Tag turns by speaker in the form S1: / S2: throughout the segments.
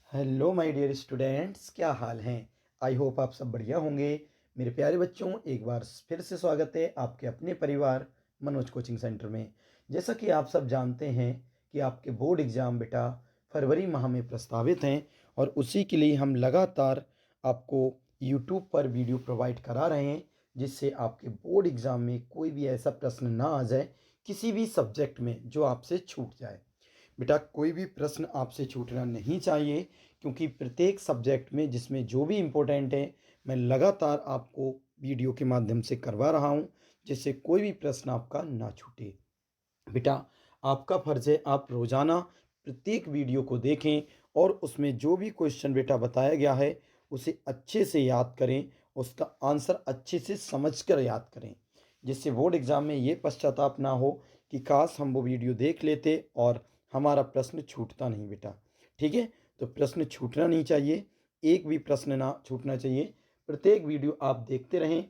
S1: Hello my dear students, क्या हाल हैं। I hope आप सब बढ़िया होंगे। मेरे प्यारे बच्चों, एक बार फिर से स्वागत है आपके अपने परिवार मनोज कोचिंग सेंटर में। जैसा कि आप सब जानते हैं कि आपके बोर्ड एग्ज़ाम बेटा फरवरी माह में प्रस्तावित हैं और उसी के लिए हम लगातार आपको यूट्यूब पर वीडियो प्रोवाइड करा रहे हैं, जिससे आपके बोर्ड एग्ज़ाम में कोई भी ऐसा प्रश्न ना आ जाए किसी भी सब्जेक्ट में जो आपसे छूट जाए। बेटा कोई भी प्रश्न आपसे छूटना नहीं चाहिए, क्योंकि प्रत्येक सब्जेक्ट में जिसमें जो भी इम्पोर्टेंट है मैं लगातार आपको वीडियो के माध्यम से करवा रहा हूं, जिससे कोई भी प्रश्न आपका ना छूटे। बेटा आपका फ़र्ज़ है आप रोज़ाना प्रत्येक वीडियो को देखें और उसमें जो भी क्वेश्चन बेटा बताया गया है उसे अच्छे से याद करें, उसका आंसर अच्छे से समझकर याद करें, जिससे बोर्ड एग्ज़ाम में ये पश्चाताप ना हो कि काश हम वो वीडियो देख लेते और हमारा प्रश्न छूटता नहीं बेटा। ठीक है, तो प्रश्न छूटना नहीं चाहिए, एक भी प्रश्न ना छूटना चाहिए। प्रत्येक वीडियो आप देखते रहें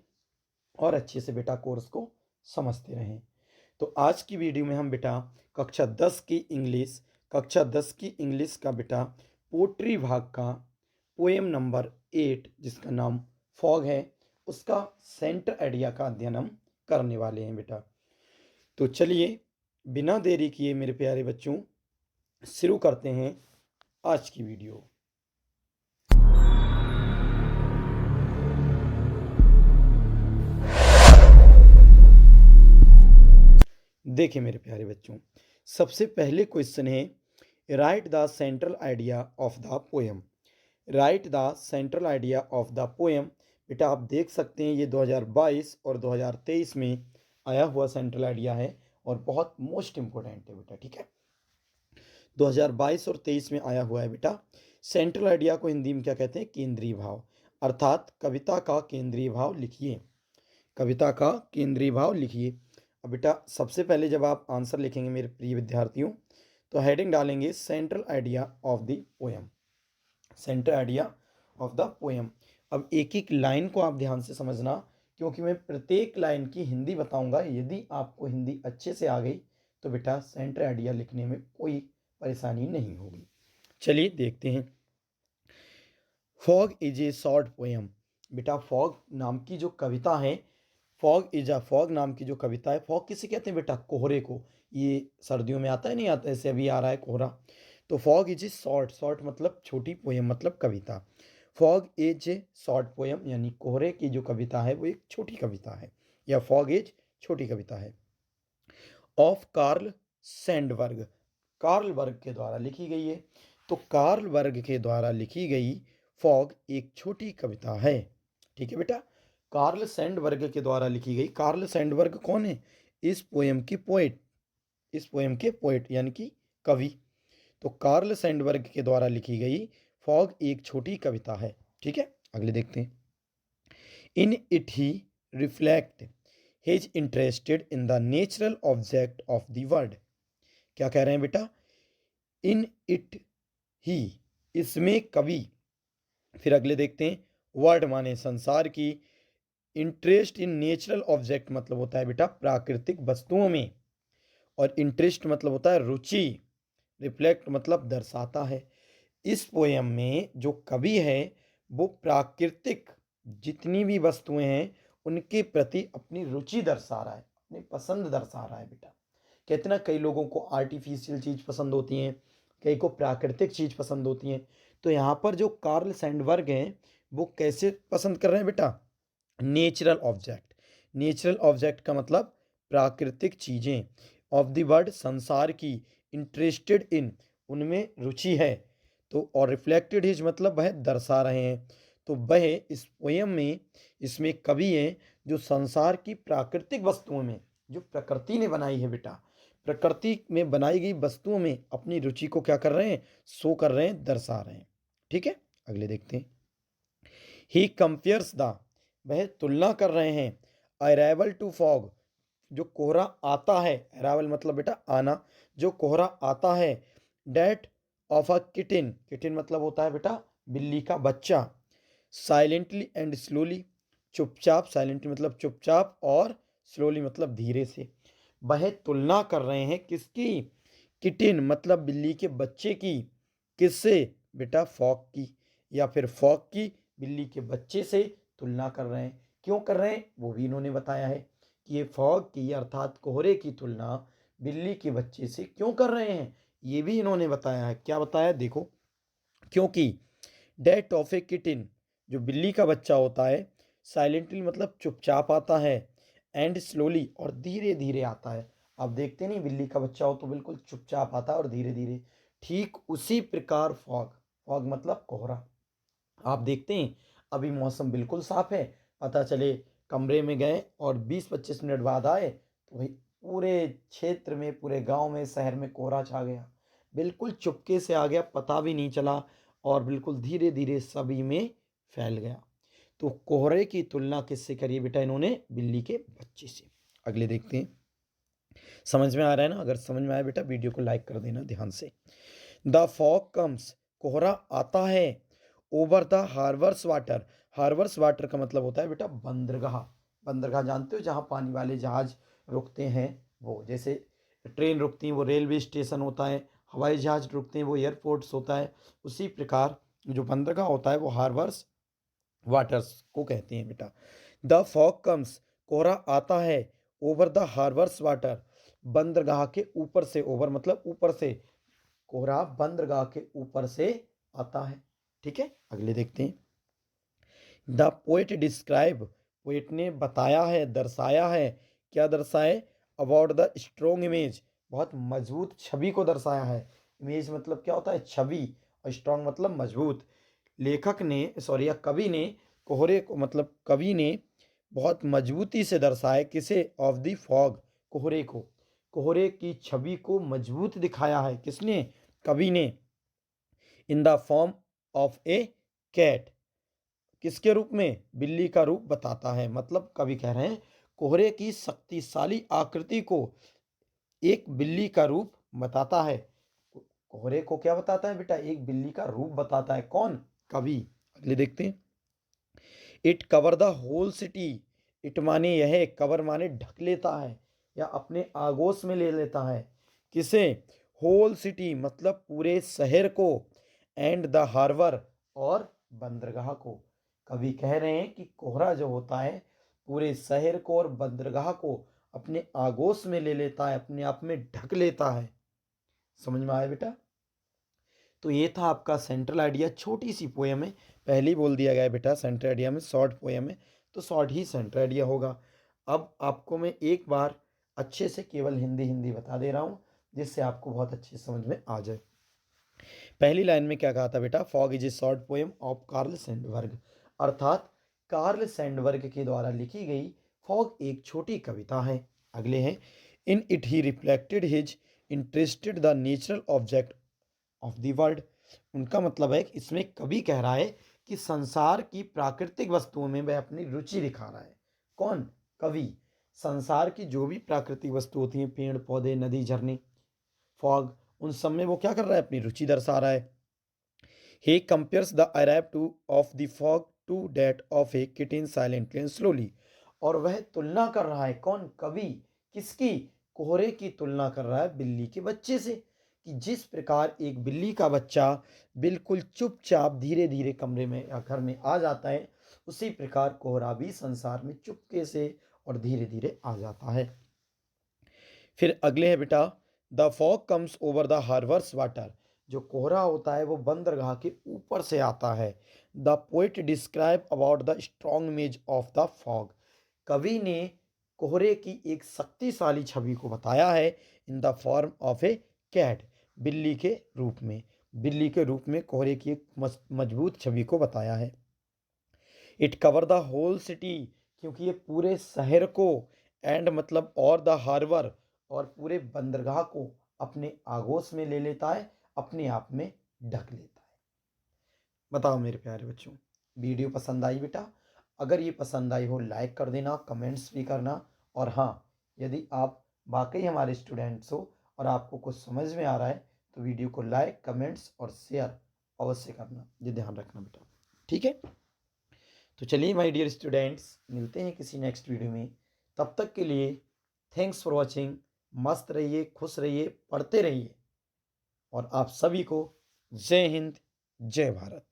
S1: और अच्छे से बेटा कोर्स को समझते रहें। तो आज की वीडियो में हम बेटा कक्षा 10 की इंग्लिश का बेटा पोट्री भाग का पोएम नंबर 8, जिसका नाम फॉग है, उसका सेंटर आइडिया का अध्ययन हम करने वाले हैं बेटा। तो चलिए बिना देरी किए मेरे प्यारे बच्चों शुरू करते हैं आज की वीडियो। देखिए मेरे प्यारे बच्चों, सबसे पहले क्वेश्चन है right the central idea of the poem. Right the central idea of the poem. बेटा आप देख सकते हैं ये 2022 और 2023 में आया हुआ सेंट्रल आइडिया है और बहुत मोस्ट इम्पोर्टेंट है बेटा। ठीक है, 2022 और 23 में आया हुआ है बेटा। सेंट्रल आइडिया को हिंदी में क्या कहते हैं? केंद्रीय भाव, अर्थात कविता का केंद्रीय भाव लिखिए। कविता का केंद्रीय भाव लिखिए। अब बेटा सबसे पहले जब आप आंसर लिखेंगे मेरे प्रिय विद्यार्थियों, तो हेडिंग डालेंगे central idea of the poem. Central idea of the poem. अब एक एक लाइन को आप ध्यान से समझना, क्योंकि मैं प्रत्येक लाइन की हिंदी बताऊंगा। यदि आपको हिंदी अच्छे से आ गई तो बेटा सेंट्रल आइडिया लिखने में कोई परेशानी नहीं होगी। चलिए देखते हैं। Fog is a short poem. बेटा फॉग नाम की जो कविता है, फॉग नाम की जो कविता है, फॉग किसे कहते हैं बेटा? कोहरे को। ये सर्दियों में आता है, नहीं आता? ऐसे अभी आ रहा है कोहरा। तो fog is a short, short मतलब छोटी, पोएम मतलब कविता। Fog is a short poem यानी कोहरे की जो कविता है वो एक छोटी कविता है, या फॉग इज छोटी कविता है। ऑफ कार्ल सैंडबर्ग, कार्ल वर्ग के द्वारा लिखी गई है। तो कार्ल वर्ग के द्वारा लिखी गई फॉग एक छोटी कविता है। ठीक है बेटा, कार्ल सैंडबर्ग के द्वारा लिखी गई। कार्ल सैंडबर्ग कौन है? इस पोएम की पोएट, इस पोएम के पोएट यानी कि कवि। तो कार्ल सैंडबर्ग के द्वारा लिखी गई फॉग एक छोटी कविता है। ठीक है, अगले देखते हैं। In it he reflect his interested in the natural object of the world. क्या कह रहे हैं बेटा? इन इट ही, इसमें कवि, फिर अगले देखते हैं, वर्ड माने संसार की, इंटरेस्ट इन नेचुरल ऑब्जेक्ट मतलब होता है बेटा प्राकृतिक वस्तुओं में, और इंटरेस्ट मतलब होता है रुचि, रिफ्लेक्ट मतलब दर्शाता है। इस पोयम में जो कवि है वो प्राकृतिक जितनी भी वस्तुएं हैं उनके प्रति अपनी रुचि दर्शा रहा है, अपनी पसंद दर्शा रहा है बेटा। कहते ना कई लोगों को आर्टिफिशियल चीज़ पसंद होती हैं, कई को प्राकृतिक चीज़ पसंद होती हैं। तो यहाँ पर जो कार्ल सैंडबर्ग हैं वो कैसे पसंद कर रहे हैं बेटा? Natural object. नेचुरल ऑब्जेक्ट का मतलब प्राकृतिक चीज़ें, ऑफ द वर्ड संसार की, इंटरेस्टेड इन उनमें रुचि है। तो और रिफ्लेक्टेड हिज मतलब वह दर्शा रहे हैं। तो वह इस पोयम में, इसमें कवि हैं जो संसार की प्राकृतिक वस्तुओं में, जो प्रकृति ने बनाई है बेटा, प्रकृति में बनाई गई वस्तुओं में अपनी रुचि को क्या कर रहे हैं? शो कर रहे हैं, दर्शा रहे हैं। ठीक है, अगले देखते हैं। ही कंपेयर्स द, वह तुलना कर रहे हैं, अराइवल टू फॉग, जो कोहरा आता है, अराइवल मतलब बेटा आना, जो कोहरा आता है, डेट ऑफ अ किटिन, किटिन मतलब होता है बेटा बिल्ली का बच्चा, साइलेंटली एंड स्लोली, चुपचाप, साइलेंटली मतलब चुपचाप, और स्लोली मतलब धीरे से। वह तुलना कर रहे हैं किसकी? किटिन मतलब बिल्ली के बच्चे की। किससे? बेटा फॉग की या फिर फॉग की बिल्ली के बच्चे से तुलना कर रहे हैं। क्यों कर रहे हैं वो भी इन्होंने बताया है कि ये फॉग की अर्थात कोहरे की तुलना बिल्ली के बच्चे से क्यों कर रहे हैं, ये भी इन्होंने बताया है। क्या बताया देखो, क्योंकि डेथ ऑफ ए किटिन, जो बिल्ली का बच्चा होता है, साइलेंटली मतलब चुपचाप आता है, एंड स्लोली और धीरे धीरे आता है। आप देखते नहीं बिल्ली का बच्चा हो तो बिल्कुल चुपचाप आता है और धीरे धीरे, ठीक उसी प्रकार फॉग, फॉग मतलब कोहरा। आप देखते हैं अभी मौसम बिल्कुल साफ है, पता चले कमरे में गए और 20-25 मिनट बाद आए तो भाई पूरे क्षेत्र में, पूरे गांव में, शहर में कोहरा छा गया, बिल्कुल चुपके से आ गया, पता भी नहीं चला और बिल्कुल धीरे धीरे सभी में फैल गया। तो कोहरे की तुलना किससे करी बेटा इन्होंने, बिल्ली के बच्चे से। अगले देखते हैं। समझ में आ रहा है ना? अगर समझ में आया बेटा वीडियो को लाइक कर देना ध्यान से। द फॉग कम्स, कोहरा आता है, over the harbour's water, हार्वर्स water का मतलब होता है बेटा बंदरगाह। बंदरगाह जानते हो जहाँ पानी वाले जहाज रुकते हैं, वो जैसे ट्रेन रुकती है वो रेलवे स्टेशन होता है, हवाई जहाज रुकते हैं वो एयरपोर्ट्स होता है, उसी प्रकार जो बंदरगाह होता है वो हार्वर्स वाटर्स को कहते हैं बेटा। द फॉग कम्स, कोहरा आता है, ओवर द हार्वर्स वाटर, बंदरगाह के ऊपर से, ओवर मतलब ऊपर से, कोहरा बंदरगाह के ऊपर से आता है। ठीक है, अगले देखते हैं। द पोएट डिस्क्राइब, पोएट ने बताया है, दर्शाया है, क्या दर्शाए, अबाउट द स्ट्रोंग इमेज, बहुत मजबूत छवि को दर्शाया है। इमेज मतलब क्या होता है, छवि, और स्ट्रोंग मतलब मजबूत। लेखक ने सॉरी या कवि ने कोहरे को मतलब कवि ने बहुत मजबूती से दर्शाया किसे, ऑफ द फॉग, कोहरे को, कोहरे की छवि को मजबूत दिखाया है किसने, कवि ने। In the form of a cat, किसके रूप में, बिल्ली का रूप बताता है। मतलब कवि कह रहे हैं कोहरे की शक्तिशाली आकृति को एक बिल्ली का रूप बताता है। कोहरे को क्या बताता है बेटा, एक बिल्ली का रूप बताता है, कौन, कवि। अगले देखते हैं। It cover the whole city, it माने यह, कवर माने ढक लेता है या अपने आगोश में ले लेता है, किसे, होल सिटी मतलब पूरे शहर को, एंड द हार्बर और बंदरगाह को। कवि कह रहे हैं कि कोहरा जो होता है पूरे शहर को और बंदरगाह को अपने आगोश में ले लेता है, अपने आप में ढक लेता है। समझ में आया बेटा? तो ये था आपका सेंट्रल आइडिया, छोटी सी पोएम है, पहले ही बोल दिया गया है बेटा सेंट्रल आइडिया में शॉर्ट पोएम है, तो शॉर्ट ही सेंट्रल आइडिया होगा। अब आपको मैं एक बार अच्छे से केवल हिंदी हिंदी बता दे रहा हूँ जिससे आपको बहुत अच्छी समझ में आ जाए। पहली लाइन में क्या कहा था बेटा, fog is a short poem of Karl Sandberg, अर्थात कार्ल सैंडबर्ग के द्वारा लिखी गई फॉग एक छोटी कविता है। अगले हैं, in it he reflected his interested the natural object of the world, उनका मतलब है कि इसमें कवि कह रहा है कि संसार की प्राकृतिक वस्तुओं में वह अपनी रुचि दिखा रहा है। कौन, कवि। संसार की जो भी प्राकृतिक वस्तु होती हैं, पेड़ पौधे नदी झरने, फॉग, उन सब में वो क्या कर रहा है, अपनी रुचि दर्शा रहा है। He compares the arrival of the fog to that of a kitten silently and slowly, और वह तुलना कर रहा है, कौन, कवि, किसकी, कोहरे की तुलना कर रहा है बिल्ली के बच्चे से, कि जिस प्रकार एक बिल्ली का बच्चा बिल्कुल चुपचाप धीरे धीरे कमरे में या घर में आ जाता है, उसी प्रकार कोहरा भी संसार में चुपके से और धीरे धीरे आ जाता है। फिर अगले है बेटा, the fog comes over the harbour's water, जो कोहरा होता है वो बंदरगाह के ऊपर से आता है। The poet describe about the strong image of the fog, कवि ने कोहरे की एक शक्तिशाली छवि को बताया है, in the form of a cat, बिल्ली के रूप में, बिल्ली के रूप में कोहरे की एक मजबूत छवि को बताया है। It cover the whole city, क्योंकि ये पूरे शहर को, एंड मतलब और द हार्बर, और पूरे बंदरगाह को अपने आगोश में ले लेता है, अपने आप में ढक लेता है। बताओ मेरे प्यारे बच्चों, वीडियो पसंद आई बेटा? अगर ये पसंद आई हो लाइक कर देना, कमेंट्स भी करना, और हाँ, यदि आप वाकई हमारे स्टूडेंट्स हो और आपको कुछ समझ में आ रहा है तो वीडियो को लाइक, कमेंट्स और शेयर अवश्य करना, ये ध्यान रखना बेटा। ठीक है, तो चलिए माय डियर स्टूडेंट्स, मिलते हैं किसी नेक्स्ट वीडियो में। तब तक के लिए थैंक्स फॉर वॉचिंग। मस्त रहिए, खुश रहिए, पढ़ते रहिए, और आप सभी को जय हिंद, जय भारत।